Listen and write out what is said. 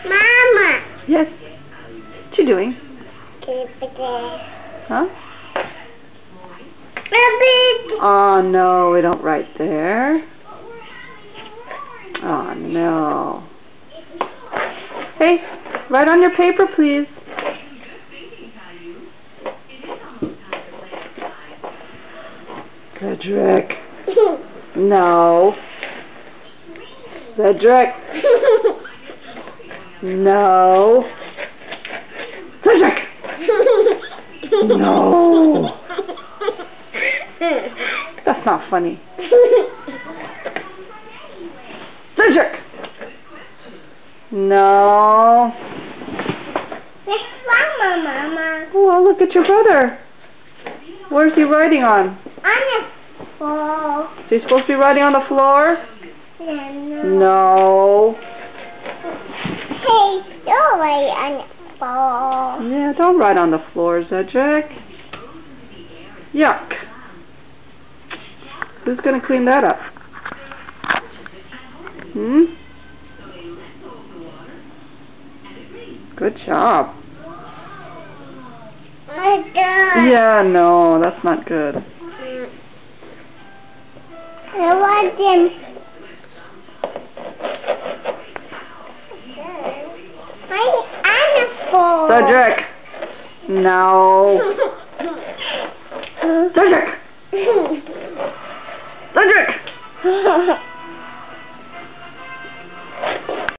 Mama. Yes. What you doing? Huh? Oh no, we don't write there. Oh no. Hey, write on your paper, please. Cedric. No. Cedric. No. Cedric. No. That's not funny. Cedric. No. Mama. Oh, look at your brother. Where's he writing on? On the floor. So he's supposed to be writing on the floor? No. Hey, don't write on the floor. Yeah, don't write on the floor, Cedric. Yuck. Who's going to clean that up? Hmm? Good job. Yeah, no, that's not good. I want him. Cedric. No. Cedric. Cedric.